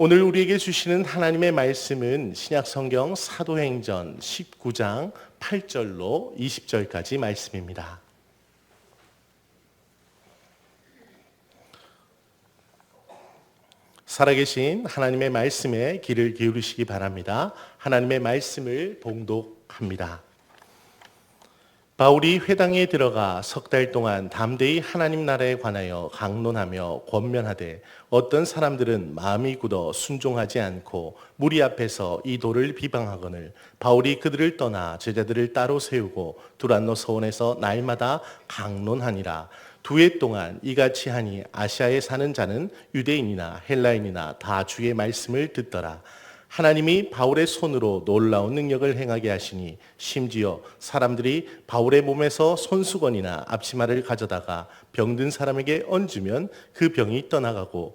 오늘 우리에게 주시는 하나님의 말씀은 신약성경 사도행전 19장 8절로 20절까지 말씀입니다. 살아계신 하나님의 말씀에 귀를 기울이시기 바랍니다. 하나님의 말씀을 봉독합니다. 바울이 회당에 들어가 석 달 동안 담대히 하나님 나라에 관하여 강론하며 권면하되 어떤 사람들은 마음이 굳어 순종하지 않고 무리 앞에서 이 도를 비방하거늘 바울이 그들을 떠나 제자들을 따로 세우고 두란노 서원에서 날마다 강론하니라. 2해 동안 이같이 하니 아시아에 사는 자는 유대인이나 헬라인이나 다 주의 말씀을 듣더라. 하나님이 바울의 손으로 놀라운 능력을 행하게 하시니 심지어 사람들이 바울의 몸에서 손수건이나 앞치마를 가져다가 병든 사람에게 얹으면 그 병이 떠나고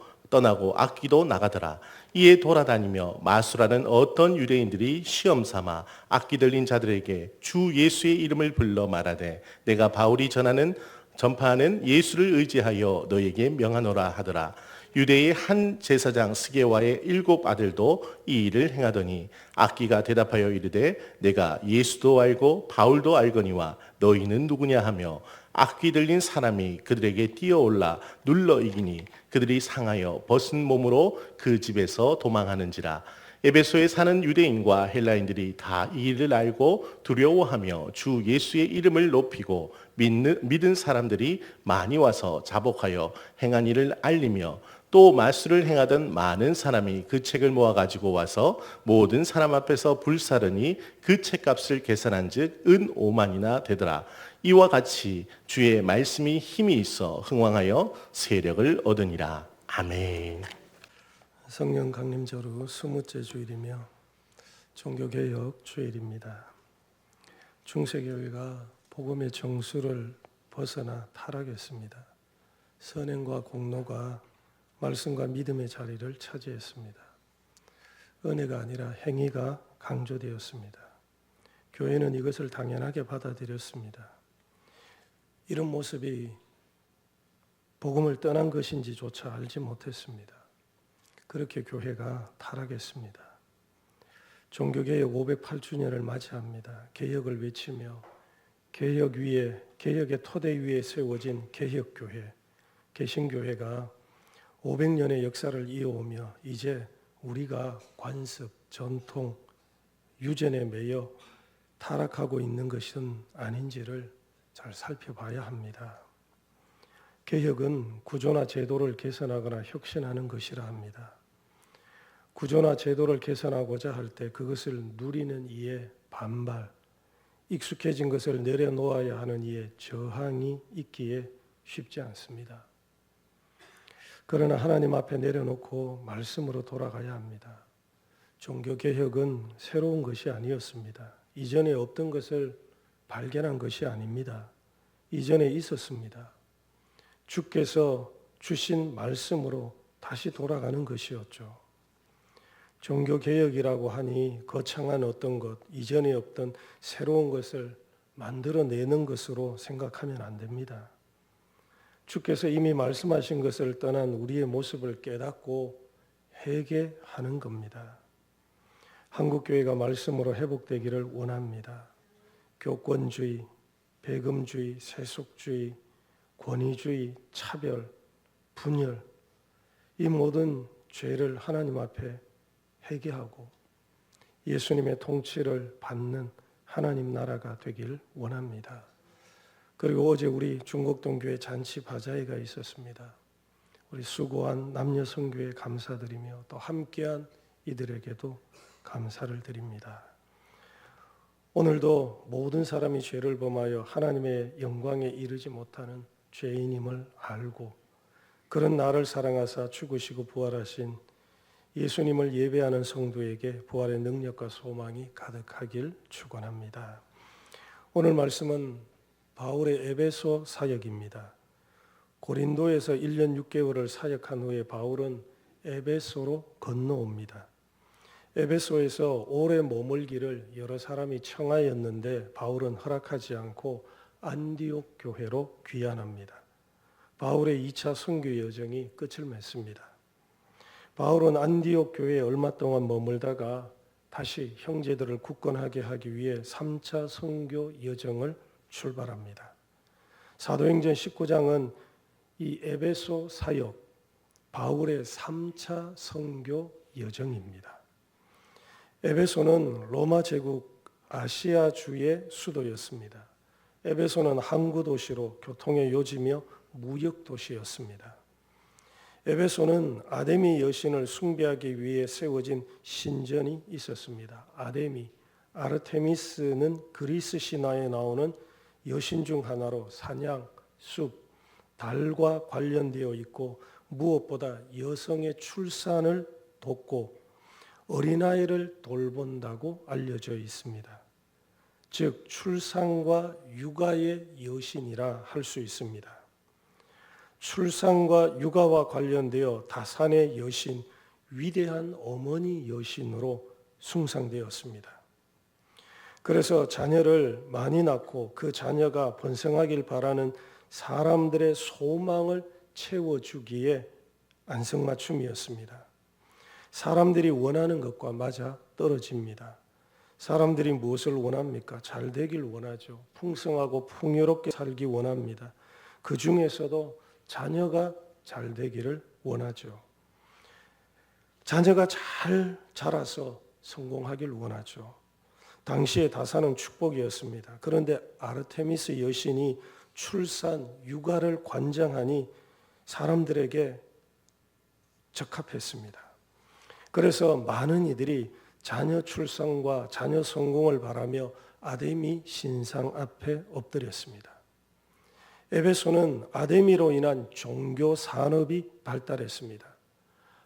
악귀도 나가더라. 이에 돌아다니며 마술하는 어떤 유대인들이 시험 삼아 악귀 들린 자들에게 주 예수의 이름을 불러 말하되 내가 바울이 전파하는 예수를 의지하여 너에게 명하노라 하더라. 유대의 한 제사장 스게와의 7 아들도 이 일을 행하더니 악귀가 대답하여 이르되 내가 예수도 알고 바울도 알거니와 너희는 누구냐 하며 악귀 들린 사람이 그들에게 뛰어올라 눌러 이기니 그들이 상하여 벗은 몸으로 그 집에서 도망하는지라. 에베소에 사는 유대인과 헬라인들이 다 이 일을 알고 두려워하며 주 예수의 이름을 높이고 믿은 사람들이 많이 와서 자복하여 행한 일을 알리며 또 마술을 행하던 많은 사람이 그 책을 모아 가지고 와서 모든 사람 앞에서 불사르니 그 책값을 계산한 즉 은 5만이나 되더라. 이와 같이 주의 말씀이 힘이 있어 흥왕하여 세력을 얻으니라. 아멘. 성령 강림절후 20째 주일이며 종교개혁 주일입니다. 중세교회가 복음의 정수를 벗어나 타락했습니다. 선행과 공로가 말씀과 믿음의 자리를 차지했습니다. 은혜가 아니라 행위가 강조되었습니다. 교회는 이것을 당연하게 받아들였습니다. 이런 모습이 복음을 떠난 것인지조차 알지 못했습니다. 그렇게 교회가 타락했습니다. 종교개혁 508주년을 맞이합니다. 개혁을 외치며 개혁의 토대 위에 세워진 개혁교회, 개신교회가 500년의 역사를 이어오며 이제 우리가 관습, 전통, 유전에 매여 타락하고 있는 것은 아닌지를 잘 살펴봐야 합니다. 개혁은 구조나 제도를 개선하거나 혁신하는 것이라 합니다. 구조나 제도를 개선하고자 할 때 그것을 누리는 이에 반발, 익숙해진 것을 내려놓아야 하는 이에 저항이 있기에 쉽지 않습니다. 그러나 하나님 앞에 내려놓고 말씀으로 돌아가야 합니다. 종교개혁은 새로운 것이 아니었습니다. 이전에 없던 것을 발견한 것이 아닙니다. 이전에 있었습니다. 주께서 주신 말씀으로 다시 돌아가는 것이었죠. 종교개혁이라고 하니 거창한 어떤 것, 이전에 없던 새로운 것을 만들어내는 것으로 생각하면 안 됩니다. 주께서 이미 말씀하신 것을 떠난 우리의 모습을 깨닫고 회개하는 겁니다. 한국교회가 말씀으로 회복되기를 원합니다. 교권주의, 배금주의, 세속주의, 권위주의, 차별, 분열, 이 모든 죄를 하나님 앞에 회개하고 예수님의 통치를 받는 하나님 나라가 되길 원합니다. 그리고 어제 우리 중곡동교회 잔치 바자회가 있었습니다. 우리 수고한 남녀성교회 감사드리며 또 함께한 이들에게도 감사를 드립니다. 오늘도 모든 사람이 죄를 범하여 하나님의 영광에 이르지 못하는 죄인임을 알고 그런 나를 사랑하사 죽으시고 부활하신 예수님을 예배하는 성도에게 부활의 능력과 소망이 가득하길 축원합니다. 오늘 말씀은 바울의 에베소 사역입니다. 고린도에서 1년 6개월을 사역한 후에 바울은 에베소로 건너옵니다. 에베소에서 오래 머물기를 여러 사람이 청하였는데 바울은 허락하지 않고 안디옥 교회로 귀환합니다. 바울의 2차 선교 여정이 끝을 맺습니다. 바울은 안디옥 교회에 얼마 동안 머물다가 다시 형제들을 굳건하게 하기 위해 3차 선교 여정을 출발합니다. 사도행전 19장은 이 에베소 사역, 바울의 3차 선교 여정입니다. 에베소는 로마 제국 아시아주의 수도였습니다. 에베소는 항구 도시로 교통의 요지며 무역 도시였습니다. 에베소는 아데미 여신을 숭배하기 위해 세워진 신전이 있었습니다. 아르테미스는 그리스 신화에 나오는 여신 중 하나로 사냥, 숲, 달과 관련되어 있고 무엇보다 여성의 출산을 돕고 어린아이를 돌본다고 알려져 있습니다. 즉 출산과 육아의 여신이라 할 수 있습니다. 출산과 육아와 관련되어 다산의 여신, 위대한 어머니 여신으로 숭상되었습니다. 그래서 자녀를 많이 낳고 그 자녀가 번성하길 바라는 사람들의 소망을 채워주기에 안성맞춤이었습니다. 사람들이 원하는 것과 맞아 떨어집니다. 사람들이 무엇을 원합니까? 잘 되길 원하죠. 풍성하고 풍요롭게 살기 원합니다. 그 중에서도 자녀가 잘 되기를 원하죠. 자녀가 잘 자라서 성공하길 원하죠. 당시의 다산은 축복이었습니다. 그런데 아르테미스 여신이 출산, 육아를 관장하니 사람들에게 적합했습니다. 그래서 많은 이들이 자녀 출산과 자녀 성공을 바라며 아데미 신상 앞에 엎드렸습니다. 에베소는 아데미로 인한 종교 산업이 발달했습니다.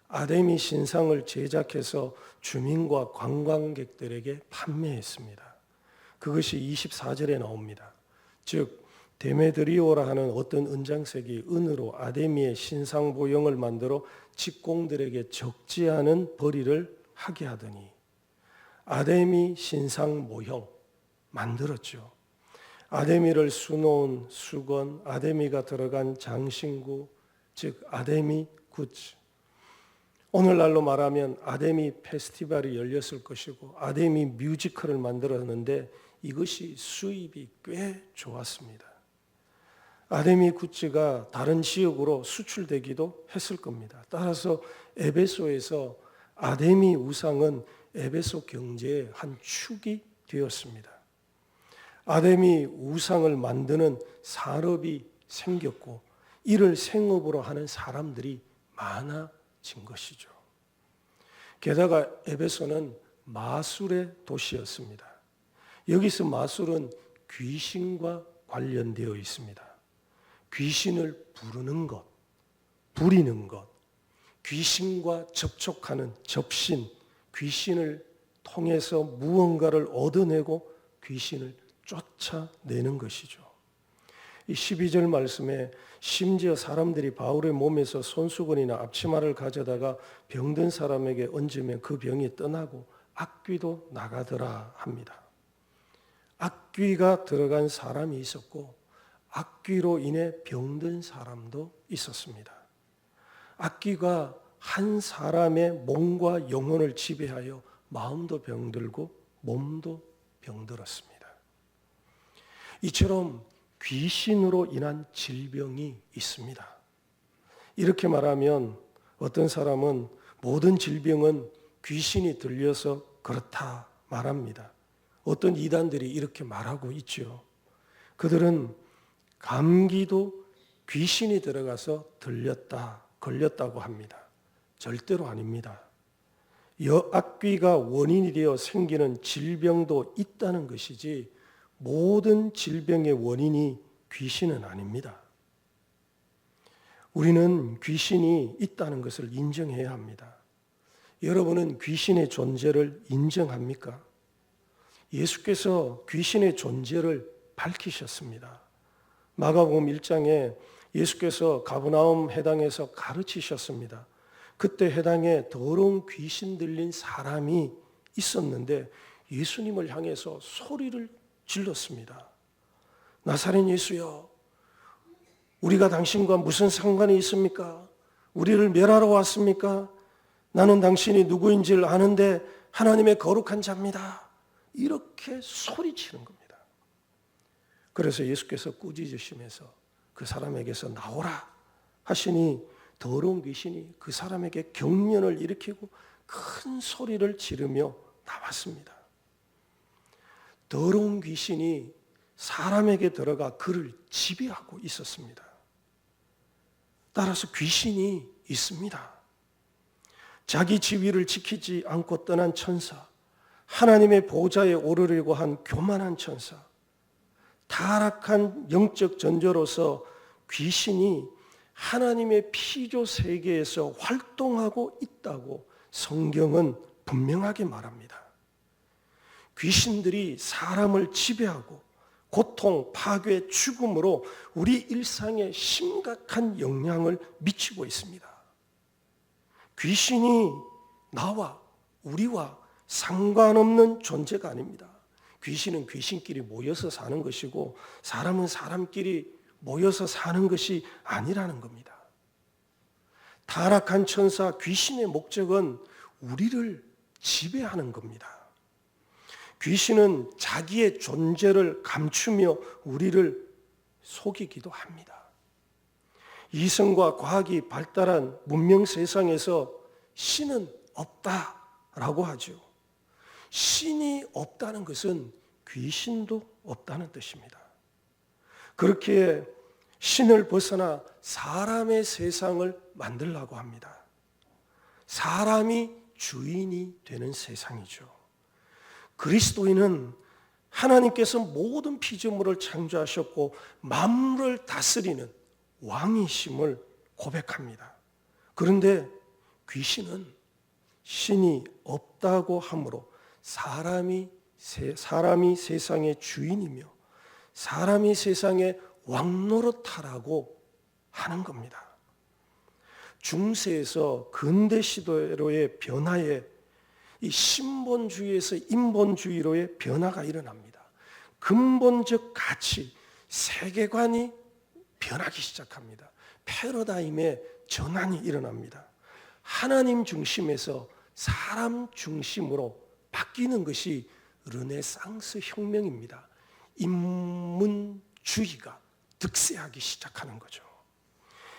아데미 신상을 제작해서 주민과 관광객들에게 판매했습니다. 그것이 24절에 나옵니다. 즉 데메드리오라 하는 어떤 은장색이 은으로 아데미의 신상 모형을 만들어 직공들에게 적지 않은 벌이를 하게 하더니 아데미 신상 모형 만들었죠. 아데미를 수놓은 수건, 아데미가 들어간 장신구, 즉 아데미 굿즈. 오늘날로 말하면 아데미 페스티벌이 열렸을 것이고 아데미 뮤지컬을 만들었는데 이것이 수입이 꽤 좋았습니다. 아데미 굿즈가 다른 지역으로 수출되기도 했을 겁니다. 따라서 에베소에서 아데미 우상은 에베소 경제의 한 축이 되었습니다. 아데미 우상을 만드는 산업이 생겼고 이를 생업으로 하는 사람들이 많아진 것이죠. 게다가 에베소는 마술의 도시였습니다. 여기서 마술은 귀신과 관련되어 있습니다. 귀신을 부르는 것, 부리는 것, 귀신과 접촉하는 접신, 귀신을 통해서 무언가를 얻어내고 귀신을 쫓아내는 것이죠. 이 12절 말씀에 심지어 사람들이 바울의 몸에서 손수건이나 앞치마를 가져다가 병든 사람에게 얹으면 그 병이 떠나고 악귀도 나가더라 합니다. 악귀가 들어간 사람이 있었고 악귀로 인해 병든 사람도 있었습니다. 악귀가 한 사람의 몸과 영혼을 지배하여 마음도 병들고 몸도 병들었습니다. 이처럼 귀신으로 인한 질병이 있습니다. 이렇게 말하면 어떤 사람은 모든 질병은 귀신이 들려서 그렇다 말합니다. 어떤 이단들이 이렇게 말하고 있죠. 그들은 감기도 귀신이 들어가서 걸렸다고 합니다. 절대로 아닙니다. 악귀가 원인이 되어 생기는 질병도 있다는 것이지 모든 질병의 원인이 귀신은 아닙니다. 우리는 귀신이 있다는 것을 인정해야 합니다. 여러분은 귀신의 존재를 인정합니까? 예수께서 귀신의 존재를 밝히셨습니다. 마가복음 1장에 예수께서 가버나움 해당에서 가르치셨습니다. 그때 해당에 더러운 귀신 들린 사람이 있었는데 예수님을 향해서 소리를 질렀습니다. 나사렛 예수여, 우리가 당신과 무슨 상관이 있습니까? 우리를 멸하러 왔습니까? 나는 당신이 누구인지를 아는데 하나님의 거룩한 자입니다. 이렇게 소리치는 겁니다. 그래서 예수께서 꾸짖으시면서 그 사람에게서 나오라 하시니 더러운 귀신이 그 사람에게 경련을 일으키고 큰 소리를 지르며 나왔습니다. 더러운 귀신이 사람에게 들어가 그를 지배하고 있었습니다. 따라서 귀신이 있습니다. 자기 지위를 지키지 않고 떠난 천사, 하나님의 보좌에 오르려고 한 교만한 천사, 타락한 영적 존재로서 귀신이 하나님의 피조 세계에서 활동하고 있다고 성경은 분명하게 말합니다. 귀신들이 사람을 지배하고 고통, 파괴, 죽음으로 우리 일상에 심각한 영향을 미치고 있습니다. 귀신이 나와 우리와 상관없는 존재가 아닙니다. 귀신은 귀신끼리 모여서 사는 것이고 사람은 사람끼리 모여서 사는 것이 아니라는 겁니다. 타락한 천사 귀신의 목적은 우리를 지배하는 겁니다. 귀신은 자기의 존재를 감추며 우리를 속이기도 합니다. 이성과 과학이 발달한 문명 세상에서 신은 없다라고 하죠. 신이 없다는 것은 귀신도 없다는 뜻입니다. 그렇게 신을 벗어나 사람의 세상을 만들려고 합니다. 사람이 주인이 되는 세상이죠. 그리스도인은 하나님께서 모든 피조물을 창조하셨고 만물을 다스리는 왕이심을 고백합니다. 그런데 귀신은 신이 없다고 하므로 사람이 세상의 주인이며 사람이 세상의 왕노릇하라고 하는 겁니다. 중세에서 근대 시대로의 변화에 이 신본주의에서 인본주의로의 변화가 일어납니다. 근본적 가치, 세계관이 변하기 시작합니다. 패러다임의 전환이 일어납니다. 하나님 중심에서 사람 중심으로 바뀌는 것이 르네상스 혁명입니다. 인문주의가 득세하기 시작하는 거죠.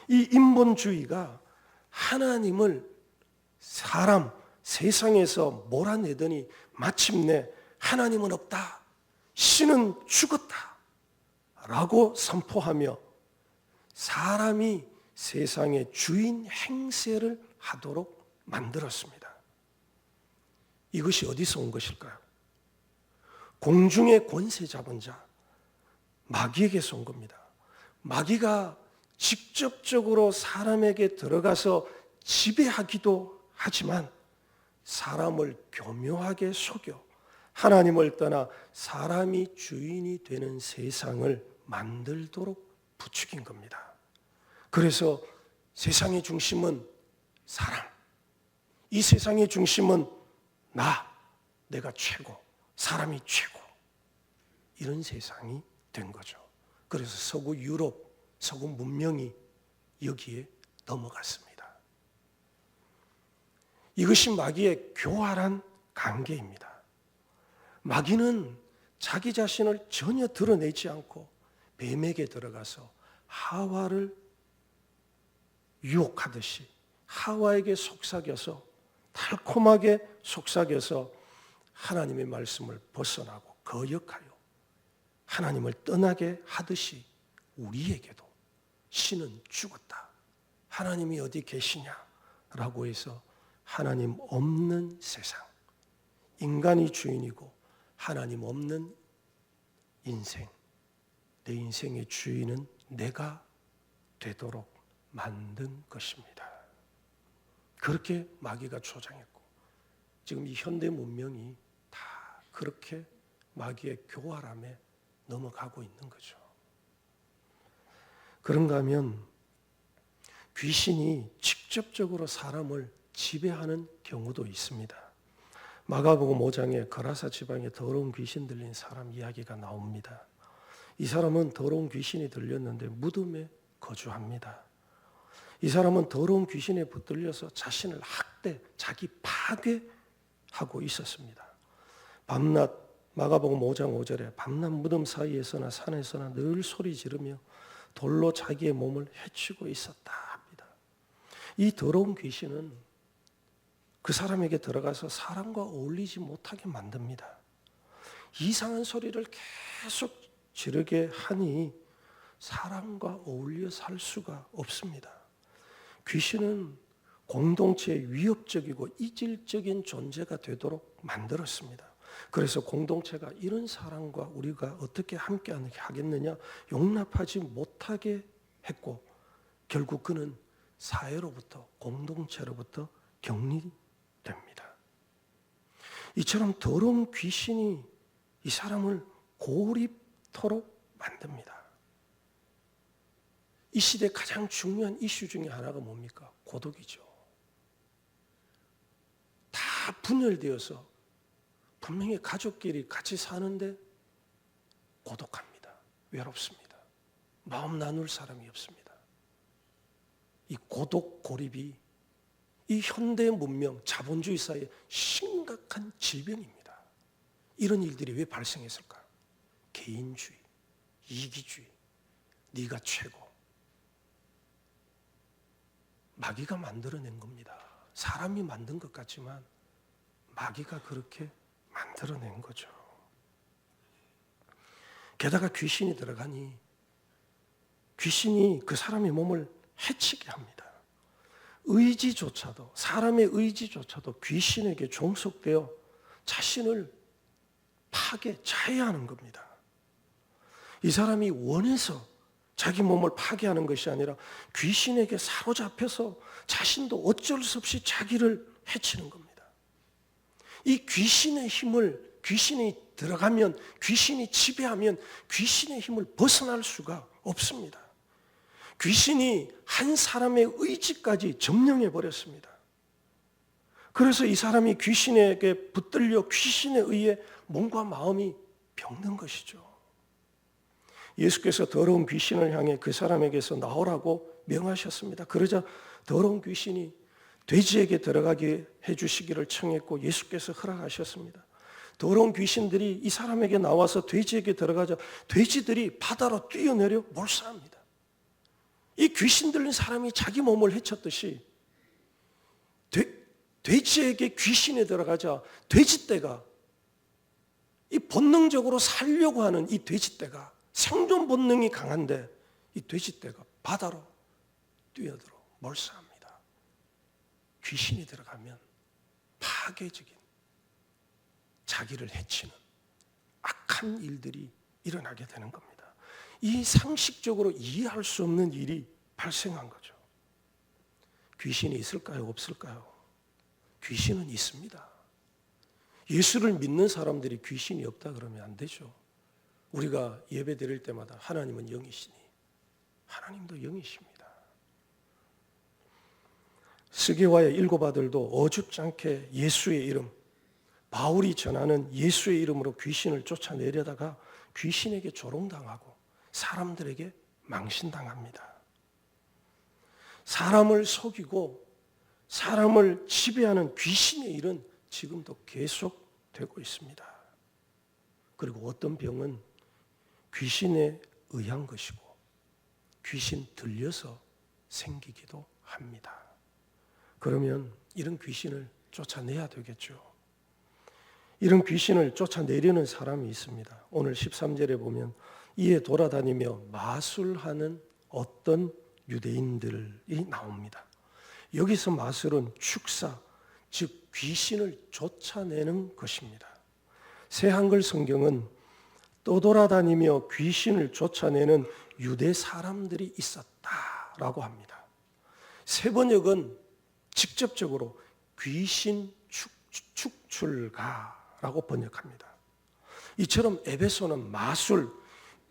이 인본주의가 하나님을 세상에서 몰아내더니 마침내 하나님은 없다, 신은 죽었다 라고 선포하며 사람이 세상의 주인 행세를 하도록 만들었습니다. 이것이 어디서 온 것일까요? 공중의 권세 잡은 자, 마귀에게서 온 겁니다. 마귀가 직접적으로 사람에게 들어가서 지배하기도 하지만 사람을 교묘하게 속여 하나님을 떠나 사람이 주인이 되는 세상을 만들도록 부추긴 겁니다. 그래서 세상의 중심은 사람, 이 세상의 중심은 내가 최고, 사람이 최고, 이런 세상이 된 거죠. 그래서 서구 유럽, 서구 문명이 여기에 넘어갔습니다. 이것이 마귀의 교활한 관계입니다. 마귀는 자기 자신을 전혀 드러내지 않고 뱀에게 들어가서 하와를 유혹하듯이 하와에게 속삭여서 달콤하게 속삭여서 하나님의 말씀을 벗어나고 거역하여 하나님을 떠나게 하듯이 우리에게도 신은 죽었다, 하나님이 어디 계시냐라고 해서 하나님 없는 세상, 인간이 주인이고 하나님 없는 인생, 내 인생의 주인은 내가 되도록 만든 것입니다. 그렇게 마귀가 조장했고 지금 이 현대 문명이 다 그렇게 마귀의 교활함에 넘어가고 있는 거죠. 그런가 하면 귀신이 직접적으로 사람을 지배하는 경우도 있습니다. 마가복음 5장에 거라사 지방에 더러운 귀신 들린 사람 이야기가 나옵니다. 이 사람은 더러운 귀신이 들렸는데 무덤에 거주합니다. 이 사람은 더러운 귀신에 붙들려서 자신을 학대, 자기 파괴하고 있었습니다. 밤낮 마가복음 5장 5절에 밤낮 무덤 사이에서나 산에서나 늘 소리 지르며 돌로 자기의 몸을 해치고 있었다 합니다. 이 더러운 귀신은 그 사람에게 들어가서 사람과 어울리지 못하게 만듭니다. 이상한 소리를 계속 지르게 하니 사람과 어울려 살 수가 없습니다. 귀신은 공동체의 위협적이고 이질적인 존재가 되도록 만들었습니다. 그래서 공동체가 이런 사람과 우리가 어떻게 함께 하겠느냐 용납하지 못하게 했고 결국 그는 사회로부터 공동체로부터 격리됩니다. 이처럼 더러운 귀신이 이 사람을 고립토록 만듭니다. 이 시대 가장 중요한 이슈 중에 하나가 뭡니까? 고독이죠. 다 분열되어서 분명히 가족끼리 같이 사는데 고독합니다. 외롭습니다. 마음 나눌 사람이 없습니다. 이 고독 고립이 이 현대 문명 자본주의 사회의 심각한 질병입니다. 이런 일들이 왜 발생했을까요? 개인주의, 이기주의, 네가 최고. 마귀가 만들어낸 겁니다. 사람이 만든 것 같지만 마귀가 그렇게 만들어낸 거죠. 게다가 귀신이 들어가니 귀신이 그 사람의 몸을 해치게 합니다. 의지조차도, 사람의 의지조차도 귀신에게 종속되어 자신을 자해하는 겁니다. 이 사람이 원해서 자기 몸을 파괴하는 것이 아니라 귀신에게 사로잡혀서 자신도 어쩔 수 없이 자기를 해치는 겁니다. 이 귀신의 힘을, 귀신이 들어가면, 귀신이 지배하면 귀신의 힘을 벗어날 수가 없습니다. 귀신이 한 사람의 의지까지 점령해 버렸습니다. 그래서 이 사람이 귀신에게 붙들려 귀신에 의해 몸과 마음이 병든 것이죠. 예수께서 더러운 귀신을 향해 그 사람에게서 나오라고 명하셨습니다. 그러자 더러운 귀신이 돼지에게 들어가게 해주시기를 청했고 예수께서 허락하셨습니다. 더러운 귀신들이 이 사람에게 나와서 돼지에게 들어가자 돼지들이 바다로 뛰어내려 몰사합니다. 이 귀신 들린 사람이 자기 몸을 해쳤듯이 돼지에게 귀신이 들어가자 돼지떼가 이 본능적으로 살려고 하는 이 돼지떼가 생존 본능이 강한데 이 돼지떼가 바다로 뛰어들어 몰사합니다. 귀신이 들어가면 파괴적인 자기를 해치는 악한 일들이 일어나게 되는 겁니다. 이 상식적으로 이해할 수 없는 일이 발생한 거죠. 귀신이 있을까요? 없을까요? 귀신은 있습니다. 예수를 믿는 사람들이 귀신이 없다 그러면 안 되죠. 우리가 예배 드릴 때마다 하나님은 영이시니 하나님도 영이십니다. 스게와의 일곱 아들도 어줍지 않게 예수의 이름, 바울이 전하는 예수의 이름으로 귀신을 쫓아내려다가 귀신에게 조롱당하고 사람들에게 망신당합니다. 사람을 속이고 사람을 지배하는 귀신의 일은 지금도 계속되고 있습니다. 그리고 어떤 병은 귀신에 의한 것이고 귀신 들려서 생기기도 합니다. 그러면 이런 귀신을 쫓아내야 되겠죠. 이런 귀신을 쫓아내려는 사람이 있습니다. 오늘 13절에 보면 이에 돌아다니며 마술하는 어떤 유대인들이 나옵니다. 여기서 마술은 축사, 즉 귀신을 쫓아내는 것입니다. 새 한글 성경은 떠돌아다니며 귀신을 쫓아내는 유대 사람들이 있었다라고 합니다. 새 번역은 직접적으로 귀신 축출가라고 번역합니다. 이처럼 에베소는 마술,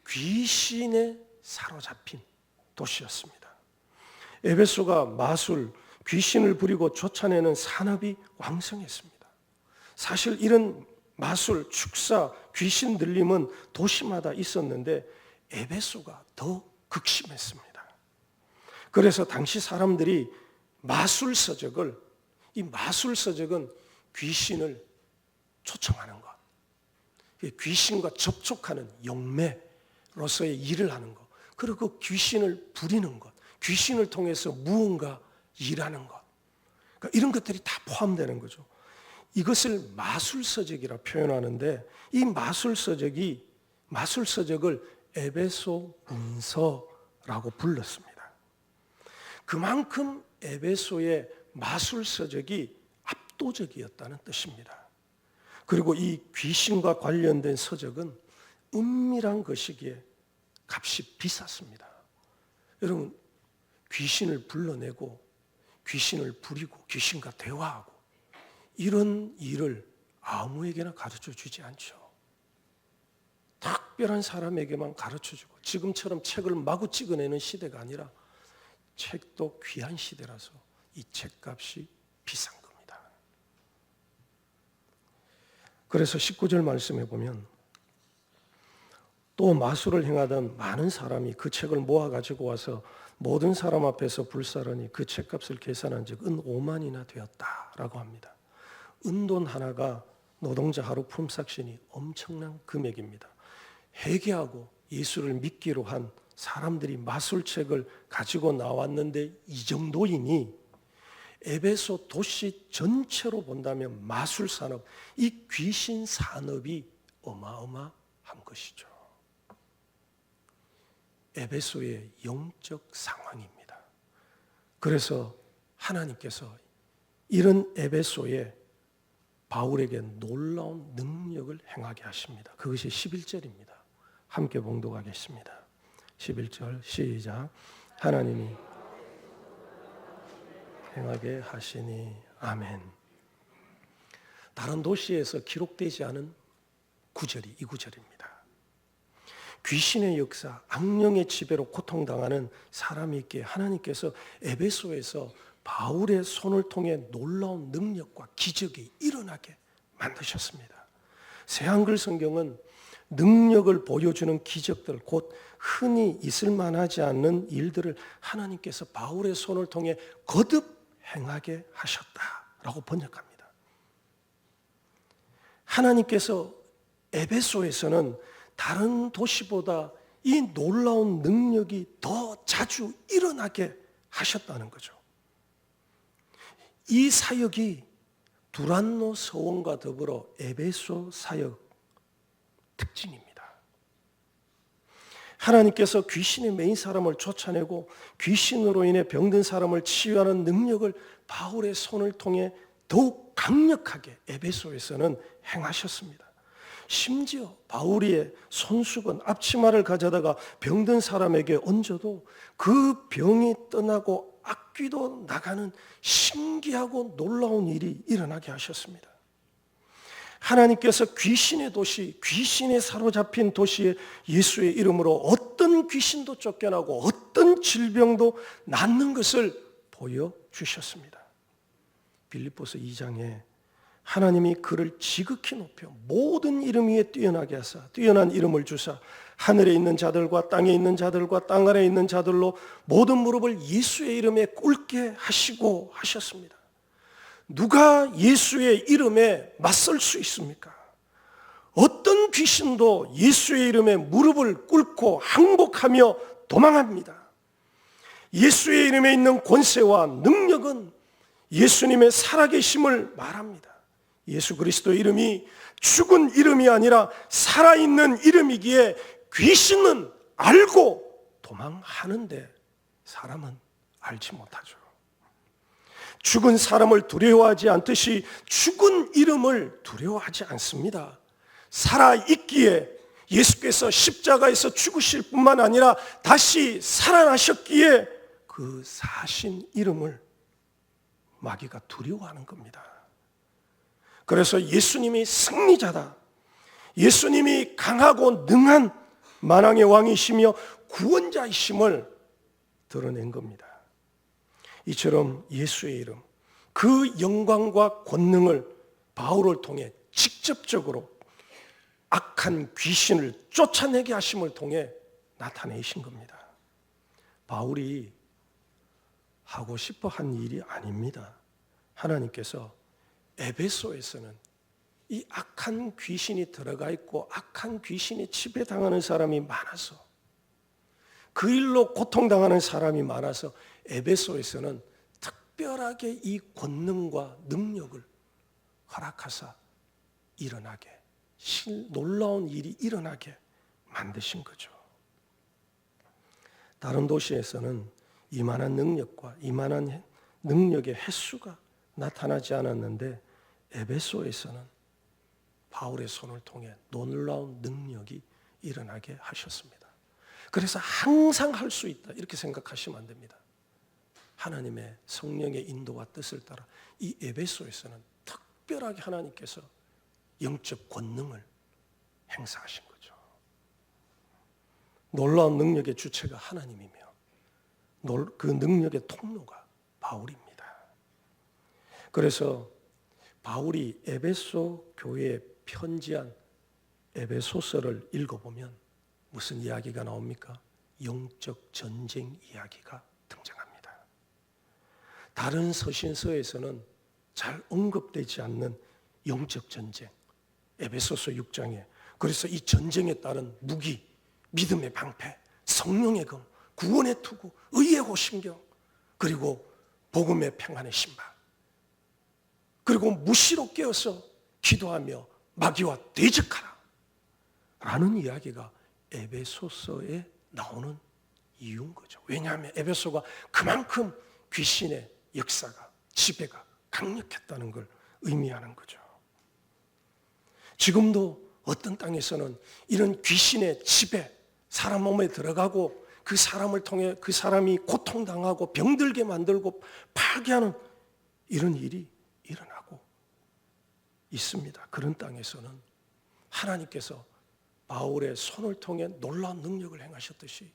귀신에 사로잡힌 도시였습니다. 에베소가 마술, 귀신을 부리고 쫓아내는 산업이 왕성했습니다. 사실 이런 마술, 축사, 귀신 들림은 도시마다 있었는데 에베소가 더 극심했습니다. 그래서 당시 사람들이 이 마술서적은 귀신을 초청하는 것, 귀신과 접촉하는 용매로서의 일을 하는 것, 그리고 그 귀신을 부리는 것, 귀신을 통해서 무언가 일하는 것, 그러니까 이런 것들이 다 포함되는 거죠. 이것을 마술서적이라 표현하는데, 이 마술서적을 에베소 문서라고 불렀습니다. 그만큼 에베소의 마술서적이 압도적이었다는 뜻입니다. 그리고 이 귀신과 관련된 서적은 은밀한 것이기에 값이 비쌌습니다. 여러분, 귀신을 불러내고 귀신을 부리고 귀신과 대화하고 이런 일을 아무에게나 가르쳐 주지 않죠. 특별한 사람에게만 가르쳐 주고, 지금처럼 책을 마구 찍어내는 시대가 아니라 책도 귀한 시대라서 이 책값이 비싼 겁니다. 그래서 19절 말씀에 보면 또 마술을 행하던 많은 사람이 그 책을 모아 가지고 와서 모든 사람 앞에서 불사르니 그 책값을 계산한 즉 은 5만이나 되었다라고 합니다. 은돈 하나가 노동자 하루 품삯이니 엄청난 금액입니다. 회개하고 예수를 믿기로 한 사람들이 마술책을 가지고 나왔는데 이 정도이니 에베소 도시 전체로 본다면 마술 산업, 이 귀신 산업이 어마어마한 것이죠. 에베소의 영적 상황입니다. 그래서 하나님께서 이런 에베소에 바울에게 놀라운 능력을 행하게 하십니다. 그것이 11절입니다. 함께 봉독하겠습니다. 11절 시작. 하나님이 행하게 하시니 아멘. 다른 도시에서 기록되지 않은 구절이 이 구절입니다. 귀신의 역사, 악령의 지배로 고통당하는 사람이 있기에 하나님께서 에베소에서 바울의 손을 통해 놀라운 능력과 기적이 일어나게 만드셨습니다. 새한글 성경은 능력을 보여주는 기적들, 곧 흔히 있을 만하지 않는 일들을 하나님께서 바울의 손을 통해 거듭 행하게 하셨다라고 번역합니다. 하나님께서 에베소에서는 다른 도시보다 이 놀라운 능력이 더 자주 일어나게 하셨다는 거죠. 이 사역이 두란노 서원과 더불어 에베소 사역 특징입니다. 하나님께서 귀신의 메인 사람을 쫓아내고 귀신으로 인해 병든 사람을 치유하는 능력을 바울의 손을 통해 더욱 강력하게 에베소에서는 행하셨습니다. 심지어 바울의 손수건, 앞치마를 가져다가 병든 사람에게 얹어도 그 병이 떠나고 악귀도 나가는 신기하고 놀라운 일이 일어나게 하셨습니다. 하나님께서 귀신의 도시, 귀신에 사로잡힌 도시에 예수의 이름으로 어떤 귀신도 쫓겨나고 어떤 질병도 낫는 것을 보여주셨습니다. 빌립보서 2장에 하나님이 그를 지극히 높여 모든 이름 위에 뛰어나게 하사 뛰어난 이름을 주사 하늘에 있는 자들과 땅에 있는 자들과 땅 아래에 있는 자들로 모든 무릎을 예수의 이름에 꿇게 하시고 하셨습니다. 누가 예수의 이름에 맞설 수 있습니까? 어떤 귀신도 예수의 이름에 무릎을 꿇고 항복하며 도망합니다. 예수의 이름에 있는 권세와 능력은 예수님의 살아계심을 말합니다. 예수 그리스도의 이름이 죽은 이름이 아니라 살아있는 이름이기에 귀신은 알고 도망하는데 사람은 알지 못하죠. 죽은 사람을 두려워하지 않듯이 죽은 이름을 두려워하지 않습니다. 살아있기에 예수께서 십자가에서 죽으실 뿐만 아니라 다시 살아나셨기에 그 사신 이름을 마귀가 두려워하는 겁니다. 그래서 예수님이 승리자다, 예수님이 강하고 능한 만왕의 왕이시며 구원자이심을 드러낸 겁니다. 이처럼 예수의 이름, 그 영광과 권능을 바울을 통해 직접적으로 악한 귀신을 쫓아내게 하심을 통해 나타내신 겁니다. 바울이 하고 싶어 한 일이 아닙니다. 하나님께서 에베소에서는 이 악한 귀신이 들어가 있고 악한 귀신이 지배당하는 사람이 많아서, 그 일로 고통당하는 사람이 많아서 에베소에서는 특별하게 이 권능과 능력을 허락하사 일어나게, 놀라운 일이 일어나게 만드신 거죠. 다른 도시에서는 이만한 능력과 이만한 능력의 횟수가 나타나지 않았는데 에베소에서는 바울의 손을 통해 놀라운 능력이 일어나게 하셨습니다. 그래서 항상 할 수 있다 이렇게 생각하시면 안 됩니다. 하나님의 성령의 인도와 뜻을 따라 이 에베소에서는 특별하게 하나님께서 영적 권능을 행사하신 거죠. 놀라운 능력의 주체가 하나님이며 그 능력의 통로가 바울입니다. 그래서 바울이 에베소 교회에 편지한 에베소서를 읽어보면 무슨 이야기가 나옵니까? 영적 전쟁 이야기가 등장합니다. 다른 서신서에서는 잘 언급되지 않는 영적 전쟁, 에베소서 6장에 그래서 이 전쟁에 따른 무기, 믿음의 방패, 성령의 검, 구원의 투구, 의의 호심경, 그리고 복음의 평안의 신발, 그리고 무시로 깨어서 기도하며 마귀와 대적하라 라는 이야기가 에베소서에 나오는 이유인 거죠. 왜냐하면 에베소가 그만큼 귀신의 역사가, 지배가 강력했다는 걸 의미하는 거죠. 지금도 어떤 땅에서는 이런 귀신의 지배, 사람 몸에 들어가고 그 사람을 통해 그 사람이 고통당하고 병들게 만들고 파괴하는 이런 일이 일어나고 있습니다. 그런 땅에서는 하나님께서 바울의 손을 통해 놀라운 능력을 행하셨듯이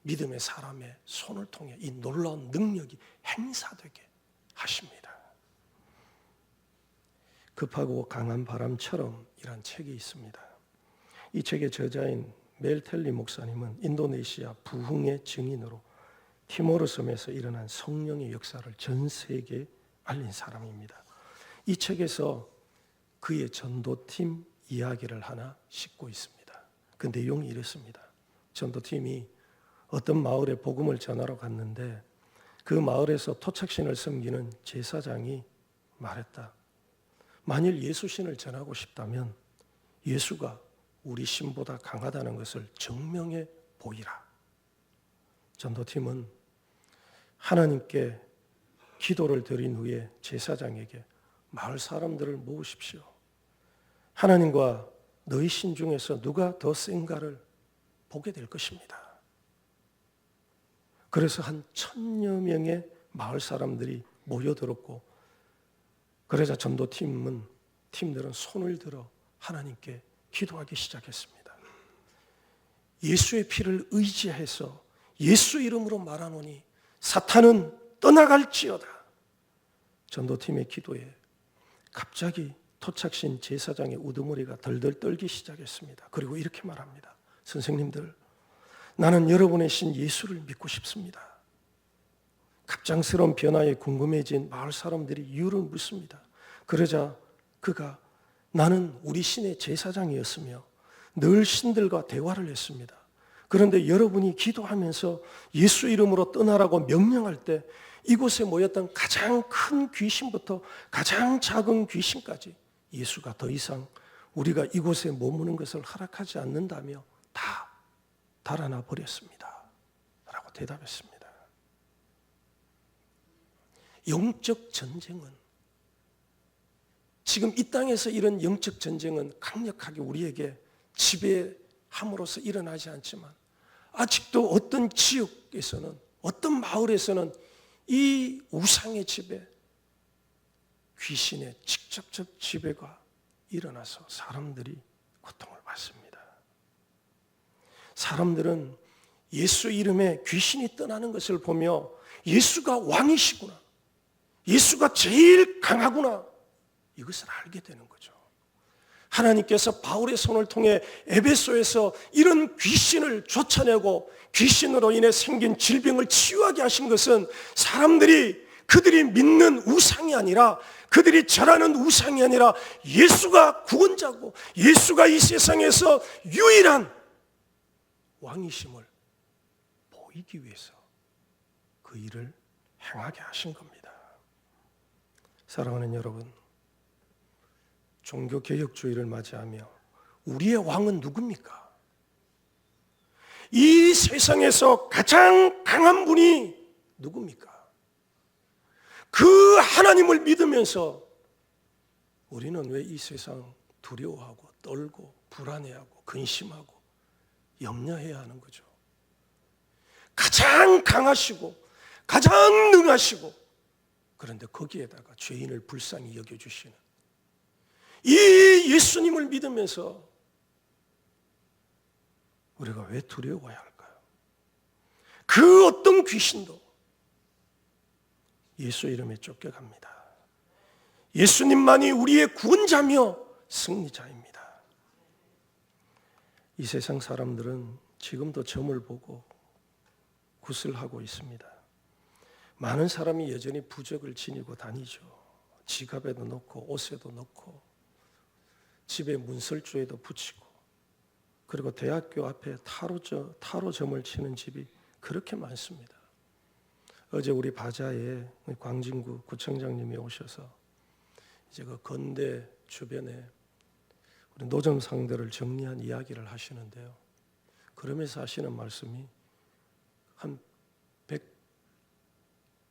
믿음의 사람의 손을 통해 이 놀라운 능력이 행사되게 하십니다. 급하고 강한 바람처럼 이란 책이 있습니다. 이 책의 저자인 멜텔리 목사님은 인도네시아 부흥의 증인으로 티모르 섬에서 일어난 성령의 역사를 전 세계에 알린 사람입니다. 이 책에서 그의 전도팀 이야기를 하나 싣고 있습니다. 그 내용이 이렇습니다. 전도팀이 어떤 마을에 복음을 전하러 갔는데 그 마을에서 토착신을 섬기는 제사장이 말했다. 만일 예수신을 전하고 싶다면 예수가 우리 신보다 강하다는 것을 증명해 보이라. 전도팀은 하나님께 기도를 드린 후에 제사장에게 마을 사람들을 모으십시오. 하나님과 너희 신 중에서 누가 더 센가를 보게 될 것입니다. 그래서 한 1000여 명의 마을 사람들이 모여들었고 그러자 팀들은 손을 들어 하나님께 기도하기 시작했습니다. 예수의 피를 의지해서 예수 이름으로 말하노니 사탄은 떠나갈지어다. 전도팀의 기도에 갑자기 토착신 제사장의 우두머리가 덜덜 떨기 시작했습니다. 그리고 이렇게 말합니다. 선생님들, 나는 여러분의 신 예수를 믿고 싶습니다. 갑작스러운 변화에 궁금해진 마을 사람들이 이유를 묻습니다. 그러자 그가 나는 우리 신의 제사장이었으며 늘 신들과 대화를 했습니다. 그런데 여러분이 기도하면서 예수 이름으로 떠나라고 명령할 때 이곳에 모였던 가장 큰 귀신부터 가장 작은 귀신까지 예수가 더 이상 우리가 이곳에 머무는 것을 허락하지 않는다며 다 달아나 버렸습니다. 라고 대답했습니다. 영적 전쟁은 지금 이 땅에서 이런 영적 전쟁은 강력하게 우리에게 지배함으로써 일어나지 않지만 아직도 어떤 지역에서는 어떤 마을에서는 이 우상의 지배, 귀신의 직접적 지배가 일어나서 사람들이 고통을 받습니다. 사람들은 예수 이름에 귀신이 떠나는 것을 보며 예수가 왕이시구나, 예수가 제일 강하구나, 이것을 알게 되는 거죠. 하나님께서 바울의 손을 통해 에베소에서 이런 귀신을 쫓아내고 귀신으로 인해 생긴 질병을 치유하게 하신 것은 사람들이 그들이 믿는 우상이 아니라, 그들이 절하는 우상이 아니라 예수가 구원자고 예수가 이 세상에서 유일한 왕이심을 보이기 위해서 그 일을 행하게 하신 겁니다. 사랑하는 여러분, 종교개혁주의를 맞이하며 우리의 왕은 누굽니까? 이 세상에서 가장 강한 분이 누굽니까? 그 하나님을 믿으면서 우리는 왜 이 세상 두려워하고 떨고 불안해하고 근심하고 염려해야 하는 거죠? 가장 강하시고 가장 능하시고, 그런데 거기에다가 죄인을 불쌍히 여겨주시는 이 예수님을 믿으면서 우리가 왜 두려워해야 할까요? 그 어떤 귀신도 예수 이름에 쫓겨갑니다. 예수님만이 우리의 구원자며 승리자입니다. 이 세상 사람들은 지금도 점을 보고 굿을 하고 있습니다. 많은 사람이 여전히 부적을 지니고 다니죠. 지갑에도 넣고 옷에도 넣고 집에 문설주에도 붙이고, 그리고 대학교 앞에 타로점을 치는 집이 그렇게 많습니다. 어제 우리 바자에 광진구 구청장님이 오셔서 이제 그 건대 주변에 우리 노점상들을 정리한 이야기를 하시는데요. 그러면서 하시는 말씀이 한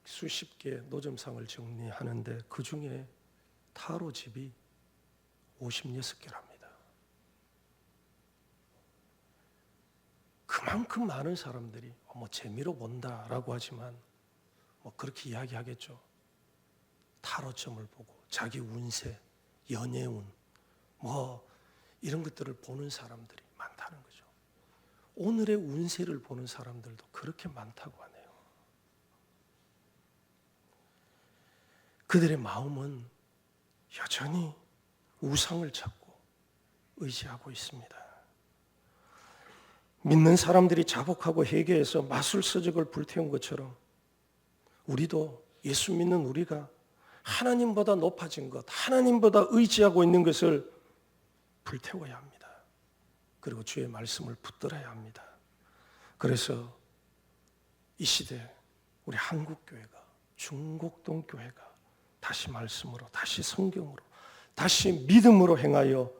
100수십 개 노점상을 정리하는데 그 중에 타로 집이 56개랍니다. 그만큼 많은 사람들이 뭐 재미로 본다라고 하지만 뭐 그렇게 이야기하겠죠. 타로점을 보고 자기 운세, 연애운 뭐 이런 것들을 보는 사람들이 많다는 거죠. 오늘의 운세를 보는 사람들도 그렇게 많다고 하네요. 그들의 마음은 여전히 우상을 찾고 의지하고 있습니다. 믿는 사람들이 자복하고 회개해서 마술서적을 불태운 것처럼 우리도, 예수 믿는 우리가 하나님보다 높아진 것, 하나님보다 의지하고 있는 것을 불태워야 합니다. 그리고 주의 말씀을 붙들어야 합니다. 그래서 이 시대 우리 한국교회가, 중곡동 교회가 다시 말씀으로, 다시 성경으로, 다시 믿음으로 행하여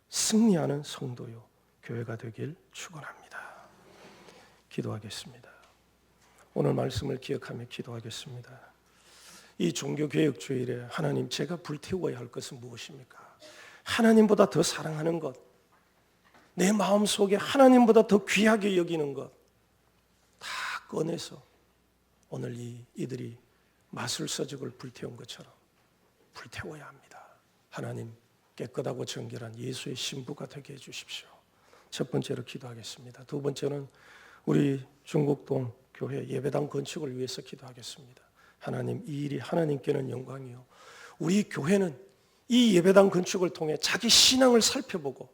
승리하는 성도요 교회가 되길 축원합니다. 기도하겠습니다. 오늘 말씀을 기억하며 기도하겠습니다. 이 종교개혁주일에 하나님, 제가 불태워야 할 것은 무엇입니까? 하나님보다 더 사랑하는 것, 내 마음속에 하나님보다 더 귀하게 여기는 것 다 꺼내서 오늘 이들이 마술서적을 불태운 것처럼 불태워야 합니다. 하나님, 깨끗하고 정결한 예수의 신부가 되게 해주십시오. 첫 번째로 기도하겠습니다. 두 번째는 우리 중곡동 교회 예배당 건축을 위해서 기도하겠습니다. 하나님, 이 일이 하나님께는 영광이요, 우리 교회는 이 예배당 건축을 통해 자기 신앙을 살펴보고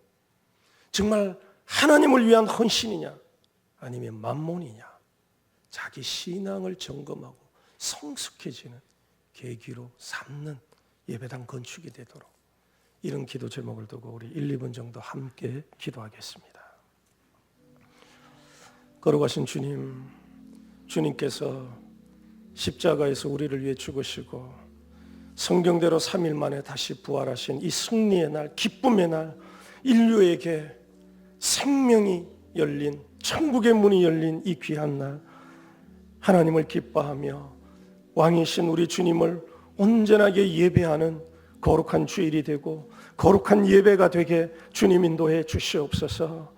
정말 하나님을 위한 헌신이냐 아니면 만몬이냐, 자기 신앙을 점검하고 성숙해지는 계기로 삼는 예배당 건축이 되도록, 이런 기도 제목을 두고 우리 1, 2분 정도 함께 기도하겠습니다. 걸어가신 주님, 주님께서 십자가에서 우리를 위해 죽으시고 성경대로 3일 만에 다시 부활하신 이 승리의 날, 기쁨의 날, 인류에게 생명이 열린, 천국의 문이 열린 이 귀한 날, 하나님을 기뻐하며 왕이신 우리 주님을 온전하게 예배하는 거룩한 주일이 되고 거룩한 예배가 되게 주님 인도해 주시옵소서.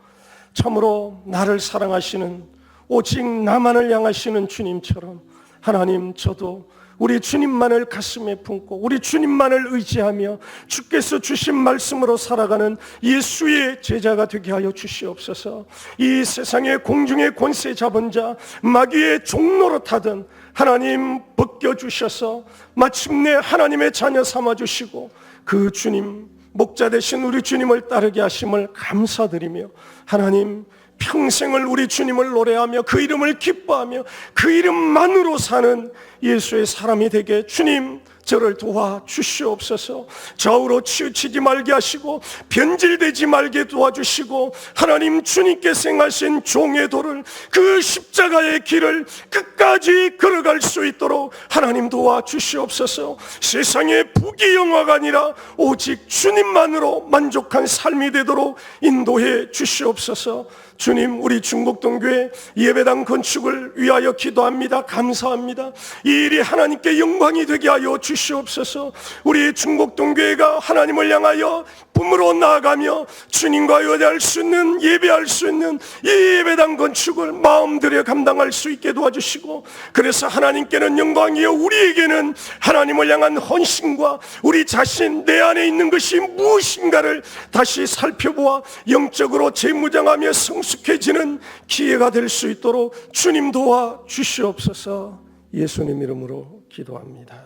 참으로 나를 사랑하시는, 오직 나만을 향하시는 주님처럼 하나님, 저도 우리 주님만을 가슴에 품고 우리 주님만을 의지하며 주께서 주신 말씀으로 살아가는 예수의 제자가 되게 하여 주시옵소서. 이 세상의 공중의 권세 잡은 자, 마귀의 종로로 타던 하나님 벗겨주셔서 마침내 하나님의 자녀 삼아주시고 그 주님 목자 되신 우리 주님을 따르게 하심을 감사드리며 하나님 평생을 우리 주님을 노래하며 그 이름을 기뻐하며 그 이름만으로 사는 예수의 사람이 되게 주님 저를 도와주시옵소서. 좌우로 치우치지 말게 하시고 변질되지 말게 도와주시고 하나님 주님께서 행하신 종의 도를 그 십자가의 길을 끝까지 걸어갈 수 있도록 하나님 도와주시옵소서. 세상의 부귀영화가 아니라 오직 주님만으로 만족한 삶이 되도록 인도해 주시옵소서. 주님, 우리 중곡동교회 예배당 건축을 위하여 기도합니다. 감사합니다. 이 일이 하나님께 영광이 되게 하여 주시옵소서. 우리 중곡동교회가 하나님을 향하여 품으로 나아가며 주님과 의뢰할 수 있는, 예배할 수 있는 이 예배당 건축을 마음들여 감당할 수 있게 도와주시고, 그래서 하나님께는 영광이요 우리에게는 하나님을 향한 헌신과 우리 자신 내 안에 있는 것이 무엇인가를 다시 살펴보아 영적으로 재무장하며 성숙해지는 기회가 될 수 있도록 주님 도와 주시옵소서. 예수님 이름으로 기도합니다.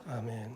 아멘.